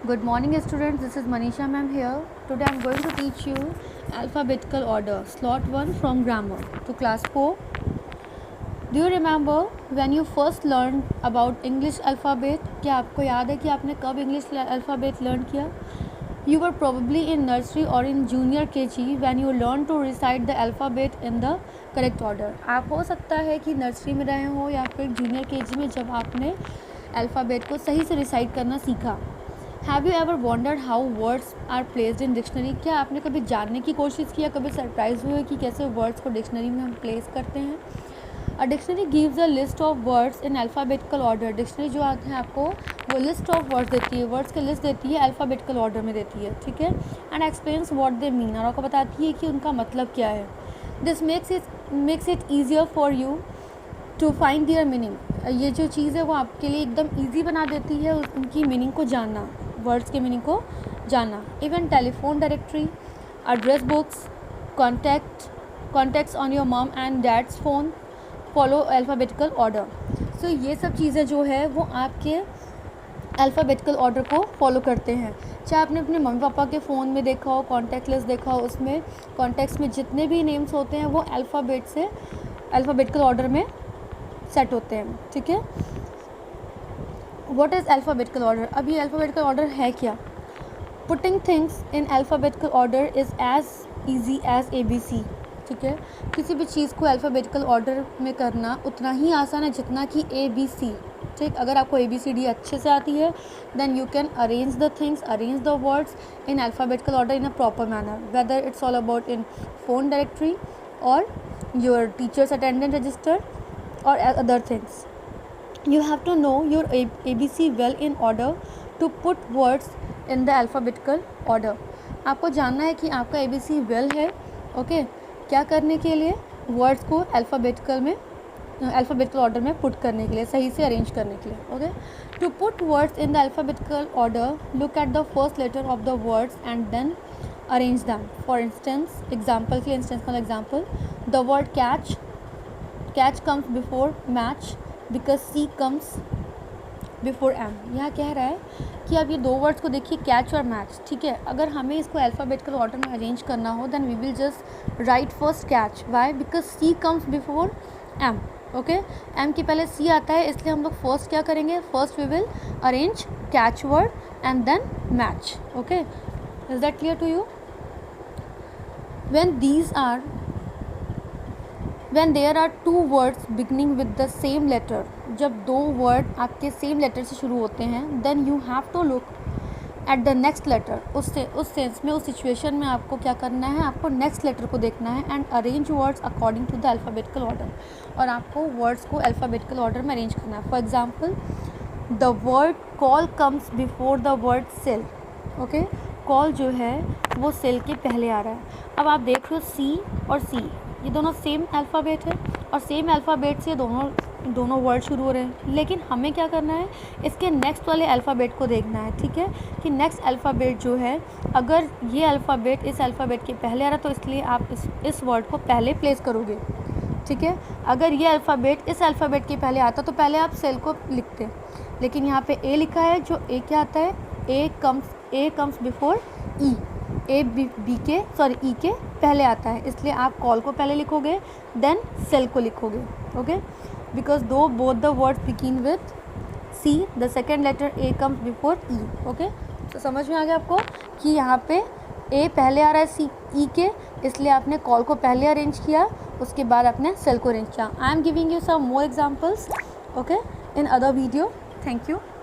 Good morning students, this is Manisha ma'am here. Today I am going to teach you alphabetical order, slot 1 from grammar to class 4. Do you remember when you first learned about English alphabet? क्या आपको याद है कि आपने कब English alphabet learn किया? You were probably in nursery or in junior KG when you learned to recite the alphabet in the correct order. आप हो सकता है कि नर्सरी में रहे हो या फिर जूनियर KG में जब आपने अल्फ़ाबेट को सही से रिसाइट करना सीखा. Have you ever wondered how words are placed in dictionary? क्या आपने कभी जानने की कोशिश किया, कभी सरप्राइज हुए कि कैसे वर्ड्स को डिक्शनरी में हम प्लेस करते हैं? A dictionary gives a list of words in alphabetical order. Dictionary जो आते हैं आपको वो लिस्ट ऑफ वर्ड्स देती है, वर्ड्स की लिस्ट देती है, अल्फ़ाबेटिकल ऑर्डर में देती है, ठीक है. And explains what they mean, और आपको बताती है कि उनका मतलब क्या है. This makes it easier for you to find their meaning. ये जो चीज़ है वो आपके लिए एकदम ईजी बना देती है उनकी मीनिंग को जानना, वर्ड्स के मीनिंग को जानना. Even telephone directory, address books, contacts on your mom and dad's phone follow alphabetical order. So ये सब चीज़ें जो है वो आपके अल्फ़ाबेटिकल ऑर्डर को फॉलो करते हैं. चाहे आपने अपने मम्मी पापा के फ़ोन में देखा हो, कॉन्टैक्ट लिस्ट देखा हो, उसमें कॉन्टैक्ट्स में जितने भी नेम्स होते हैं वो अल्फ़ाबेटिकल ऑर्डर में सेट होते हैं, ठीक है. What is alphabetical order? अब ये अल्फ़ाबेटिकल ऑर्डर है क्या? Putting things in alphabetical order is as easy as ABC, ठीक है. किसी भी चीज़ को अल्फ़ाबेटिकल ऑर्डर में करना उतना ही आसान है जितना कि ABC, ठीक. अगर आपको ABCD अच्छे से आती है then you can arrange the things, arrange the words in alphabetical order in a proper manner, whether it's all about in phone directory और your teachers attendance register or other things. You have to know your ABC well in order to put words in the alphabetical order. आपको जानना है कि आपका ABC well है, okay, क्या करने के लिए? वर्ड्स को अल्फ़ाबेटिकल ऑर्डर में पुट करने के लिए, सही से अरेंज करने के लिए, okay. To put words in the alphabetical order, look at the first letter of the words and then arrange them. For instance, example के लिए इंस्टेंस का example, the word catch comes before match because C comes before M. यहाँ कह रहा है कि अब ये दो वर्ड्स को देखिए, कैच और मैच, ठीक है. अगर हमें इसको अल्फ़ाबेटिकल ऑर्डर में अरेंज करना हो then we will just write first catch. Why? Because C comes before M, okay. M के पहले C आता है, इसलिए हम लोग फर्स्ट क्या करेंगे? First we will arrange catch word and then match, okay. Is that clear to you? When there are two words beginning with the same letter, जब दो वर्ड आपके सेम लेटर से शुरू होते हैं then you have to look at the next letter. उस sense में, उस सिचुएशन में आपको क्या करना है? आपको नेक्स्ट लेटर को देखना है and arrange words according to the alphabetical order. और आपको वर्ड्स को अल्फ़ाबेटिकल ऑर्डर में अरेंज करना है. For example, the word call comes before the word cell, okay. Call जो है वो सेल के पहले आ रहा है. अब आप देख रहे हो C और C, ये दोनों सेम अल्फ़ाबेट है और सेम अल्फ़ाबेट से दोनों वर्ड शुरू हो रहे हैं. लेकिन हमें क्या करना है? इसके नेक्स्ट वाले अल्फ़ाबेट को देखना है, ठीक है, कि नेक्स्ट अल्फ़ाबेट जो है, अगर ये अल्फ़ाबेट इस अल्फ़ाबेट के पहले आ रहा है तो इसलिए आप इस वर्ड को पहले प्लेस करोगे, ठीक है. अगर ये अल्फ़ाबेट इस अल्फ़ाबेट के पहले आता तो पहले आप सेल को लिखते, लेकिन यहाँ पे A लिखा है, जो A क्या आता है? A comes before E. E के पहले आता है, इसलिए आप कॉल को पहले लिखोगे देन सेल को लिखोगे, ओके. Because both the words begin with C, the second letter A comes before E, okay. तो समझ में आ गया आपको कि यहाँ पे A पहले आ रहा है E के, इसलिए आपने कॉल को पहले अरेंज किया, उसके बाद आपने सेल को अरेंज किया. I am giving you some more examples, okay, in other video. Thank you.